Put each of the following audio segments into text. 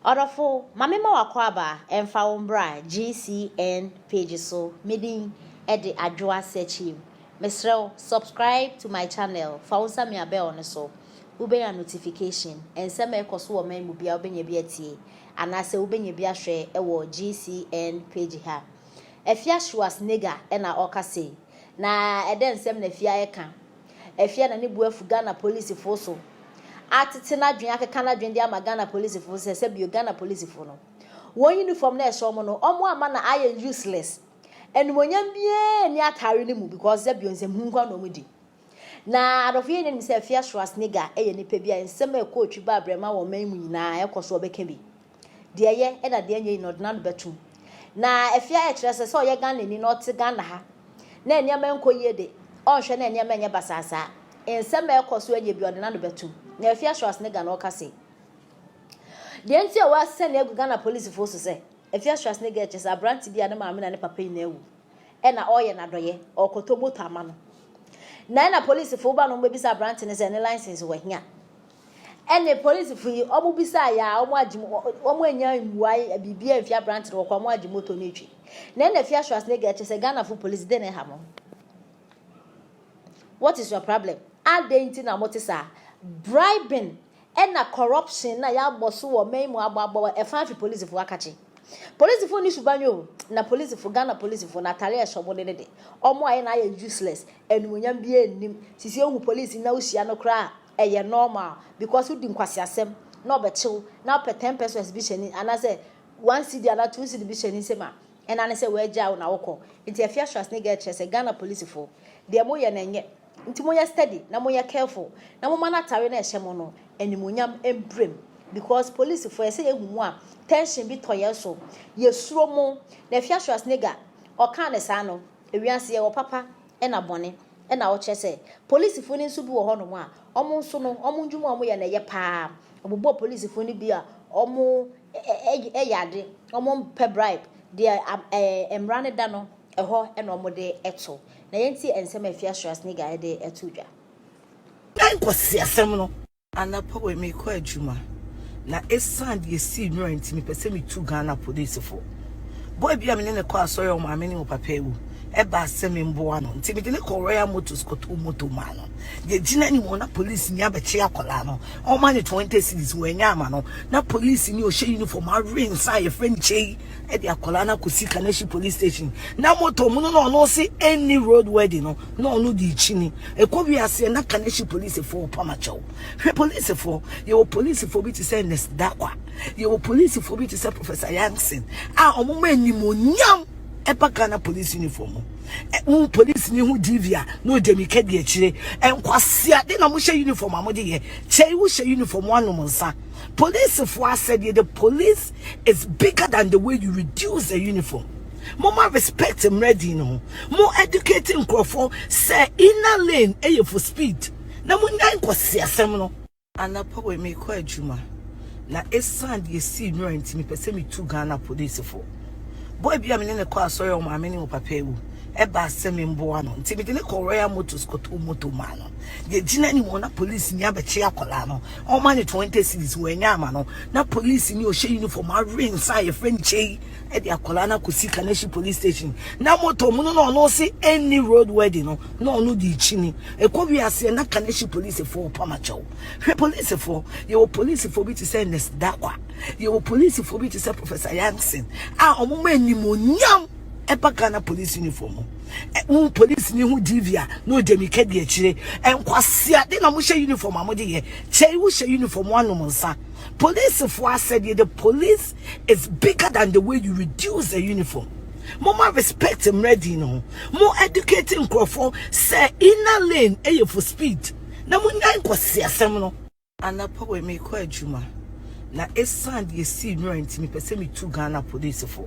Orofo, mamema wakwaba, emfa umbra, GCN page so, meeting edi adjoa searching. Mesrel, subscribe to my channel, faunsa mi abel on so, ube ya notification, and seme kosu wa men mubia ubenye biati, anase ubenye biashre ewo GCN page ha. Efia Schawar nigga ena okase, na eden sem ne fia eka, efia na ni buefu Ghana police foso. Atitina dwen akeka na dwen dia Ghana police for se bi Ghana police for no won uniform na so mo no omo ama na aye useless enumonyam bie ni atare ni mu because se bi onsem hunkwa no mu di na adofie ni se Afia Schawar nigga eye ni pe bia nsem e coach ba brema wo man mu nyina ekoso obeka bi de ye e da de anya no na betum na Afia e kire se oye Ghana ni no te Ghana ha na enia man koye de onhwe na enia man nya basasa ensem e koso anya bi ode na betum na Afia Schawar nigga na okase de enti a wa se na egu Ghana police force se Afia Schawar nigga e chesa branch bia na maame na ne papa yi na ewu e na oye na doye okoto moto ama no na police fo ba no mbe bisa branch ne se ne license wa hia e ne police fo yi omo bisa ya omo anya nmuai bibia Afia branch no kwa mo agi moto na etwi na Afia Schawar nigga e chesa Ghana for police de ne ha mo. What is your problem? Ade na motisa bribing and corruption na ya boso wo men mu ababo e fa police fo akachi police fo ni subanyo na police fo Ghana police fo na tare e shobo de omo aye na ya useless enumunyam bia ennim sisi ehu police na usia no kra eye normal because udi nkwasi asem na obechiw na pe 10 pesos exhibition ana say 1 cedi ana 2 cedi exhibition sema and ana say we ja na woko nti Afia Schawar nigga chese Ghana police fo de mo ye na nye nti mo ya steady na mo ya careful na mo mana tare na ehye mo no animunyam embrem because police for say ehu a tension bi toye so ye suro mo na Afia Schawar nigga o kan ne sa no ewiase ye wo papa e na bone e na wo chese police fo ni nso bi wo ho no mo a omo nso no omo ndwuma omo ye na ye pa obobo police fo ni bi a omo yade omo pe bribe de emra ne da no eho e na omo de eto na yenti ensem Afia Schawar nigga e de etudwa dan kwasi asem no anapa we me ko adwuma na esan de si no ntimi pese me tu Ghana police fo boy bia me ne ko asori o ma me ne o papa ewu e ba asem mbo ano ntimi de ne ko royal motors ko to moto ma no ye gina ni mo na police ni abeche akola no o ma ne 20 cities we nya ama no na police ni o she uniform a ring sai ye friend chei e de akola na ko sika na shi police station na moto mu no see any road wedding no di chini e ko wi ase na kaneshi police for pamacho hwe police for ye police for bi to say nes dakwa ye police for bi to say Professor Yankson a omo ma animonyam epa Ghana police uniform police ni hu divia no demike de akire enkwase ade na mo hye uniform amode ye chei wo hye uniform wanu monsa police for said the police is bigger than the way you reduce the uniform. More respect him ready no. More educating crofo say inner lane for speed. Na mo nyan kwase asem no. Anapa we me ko adwuma. Na esan de si no ntimi pese me tu Ghana police for. Boy bia me ne ko asori o ma me ne o papa ewu. E ba asem mbo ano. Ntimi de ne ko royal motors ko to moto ma no. Ye gina ni mo na police ni abeche akola no. O ma ne 20 cities we nya ama no. Na police ni o she uniform a ring sai ye friend chei e de akola na ko sika na shi police station. Na moto mu no see any road wedding no di chini. E ko wi ase na kaneshi police for pamacho. Hwe police for ye police for bi to say nes dakwa. Ye police for bi to say Professor Yankson. A omo ma animonyam epa Ghana police uniform police ni hu divia no demike de akire enkwase ade na mo hye uniform amode ye chei wo hye uniform wanu monsa police for said the police is bigger than the way you reduce the uniform. More respect him ready no. More educating crofo say inner lane for speed. Na mo nyan kwase asem no anapa we me ko adwuma na esan de si no ntimi pese me tu Ghana police for.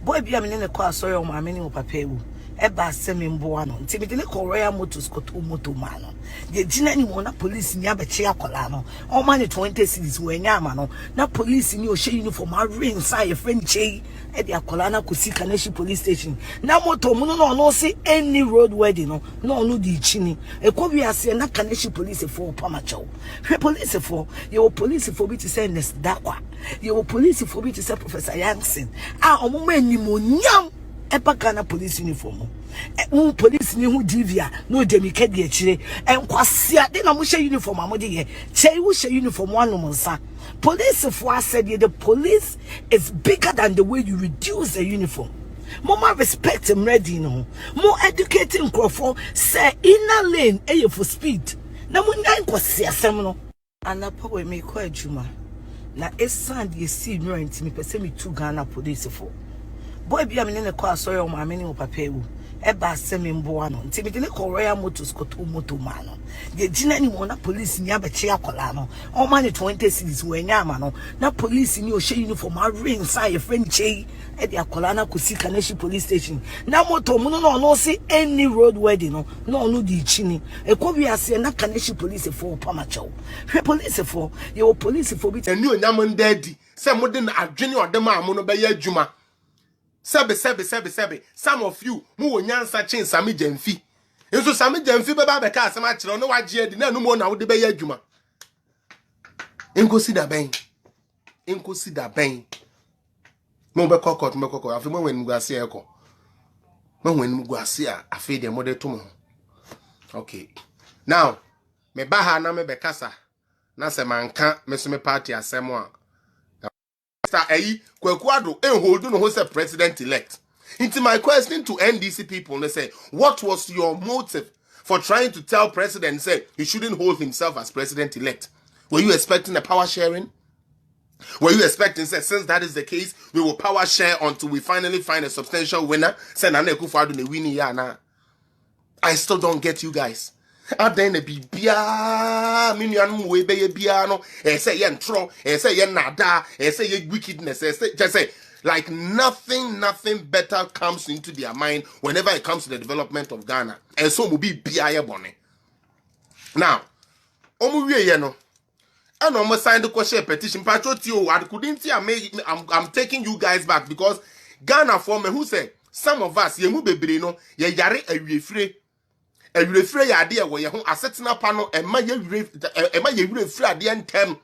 Boy bia me ne ko asori o ma me ne o papa ewu eba semi mboa no nti me de ko royal motors ko to moto ma no ye gina ni mo na police ni abeche akola no o ma ni 20 cities we nya ama no na police ni o she uniform a ring say friend chei e de akola na kosi Kaneshi police station na moto mu no no see any road wedding no di chini e ko wi ase na Kaneshi police for pamacho hwe police for ye police for bi to say next dakwa ye police for bi to say Professor Yankson omo ma animonyam Epa Ghana police uniform. Police ni who divia no demi kedi echire enkwasia de na mo she uniform amode ye chei wo she uniform wanu monsa police for said the police is bigger than the way you reduce the uniform. More respect him ready no more educating crofo say inner lane for speed na mo nyan kwasia sem no anapa we me ko adwuma na esan de si no ntimi pese me tu Ghana police for boy bia me ne kwa sorry o ma me ne papa ewu eba semi mboa no nti me de ko royal motors ko to moto ma no ye gina ni mo na police ni abeche akola no o ma ne 20 cities we nya ama no na police ni o she uniform a ring say friend chei e de akola na kosi Kaneshi police station na moto mu no see any road wedding no di chini e ko wi ase na Kaneshi police for pamacho hwe police for ye police for bi eni onyam ndadi se mo de na adwene odem amu no be ya adwuma sebe some of you mu wonyansa chen sami jamfi enso sami jamfi be ba be ka asema kire no wagye di na no mo na wo de be ya adwuma enkosi da ben mo be kokot afi mo wen guase eko mo wen guase a afi de mo de to mo okay now me ba ha na me be kasa na se manka me so me party asemo a Eei Kwekuado hold no who said president elect. Into my question to NDC people, they say, what was your motive for trying to tell president say he shouldn't hold himself as president elect? Were you expecting a power sharing? Were you expecting say since that is the case, we will power share until we finally find a substantial winner? Say Nana Akufo-Addo ne win ya na. I still don't get you guys. Adene bibia minuanum we be bia no say ye ntro say ye nada say ye wickedness just say like nothing better comes into their mind whenever it comes to the development of Ghana and so mo bi bia ye bone now omu wie ye no and omo sign the question petition patrotio I couldn't I'm taking you guys back because Ghana for me who say some of us ye mu bebre no ye yare awiefre Free idea where you asetna pano and my free idea ntem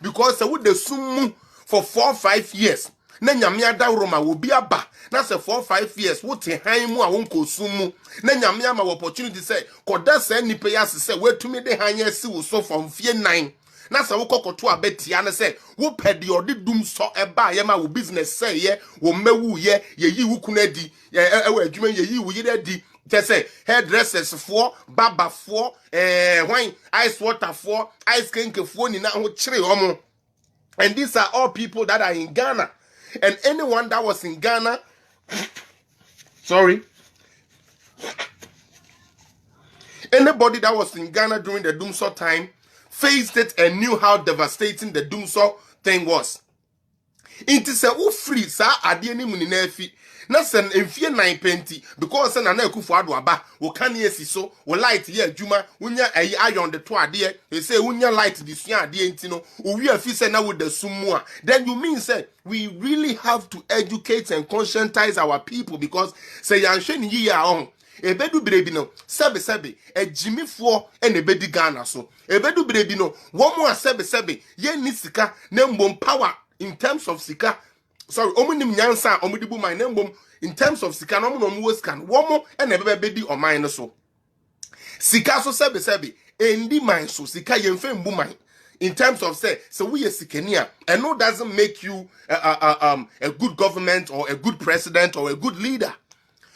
because I would assume for 4 or 5 years. Nanya miada Roma will be a ba. That's a 4 or 5 years. What a haimu I won't consume. Nanya miama opportunity say, Koda say ni payas say, where to me the hanya si so from fear 9. Nasa woko to a betiana say, wo pedi or di doom so e ba yama wo business say ye, wo mewu ye wukunedi, ye wu di. Just say hairdressers for, barber for, wine, ice water for, ice cream for, nina ho chire omo. And these are all people that are in Ghana. And anyone that was in Ghana, sorry, anybody that was in Ghana during the Doomsaw time faced it and knew how devastating the Doomsaw thing was. It is a free sa adie ni muninafi. Na sen enfie 920 because na na Akufo-Addo aba wo kan yesi so wo light ye adwuma unya ayi iron de to ade e say unya light di sua ade enti no owi afi say na wo da sumu a then you mean say we really have to educate and conscientize our people because say yanhwe ni yi a on ebedu brebi no sebe ejimifo e na ebedi Ghana so ebedu brebi no wo mo a sebe ye ni sika na mbom power in terms of sika. Sorry, omunim nyansa omudibu my name in terms of sika no mo scan womo e na bebedi o mine so sika so sebe endi mine so sika yemfe mbu mine in terms of say so we sikania and no doesn't make you a good government or a good president or a good leader.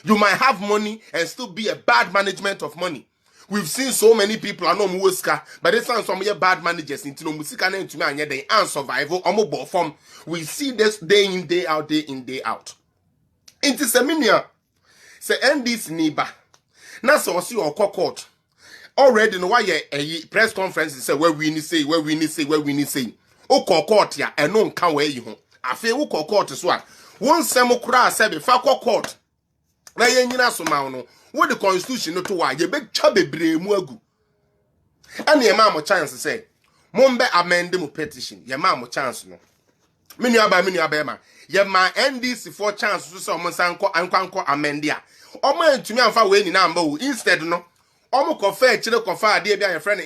You might have money and still be a bad management of money. We've seen so many people I know muska, but they sound some bad managers into no musika na ntumi anya they and survival omo form. We see this day in day out. Into seminar say NDC niba. Na so see or court. Already no why a press conference say where we need say. O court ya and no can where you. Afi wo court so a. One semo kra say be fa court. na ye nyina so ma no wo the constitution no to wa ye be twa bebre mu agu ane ye ma mo chance say mo mbe amend mu petition ye ma mo chance no me nua ba ma ye ma NDC for chance so say o mo sanko anko amend a o ma ntumi amfa we ni na amba wo instead no o mo kofa e kire kofa ade bia ye friend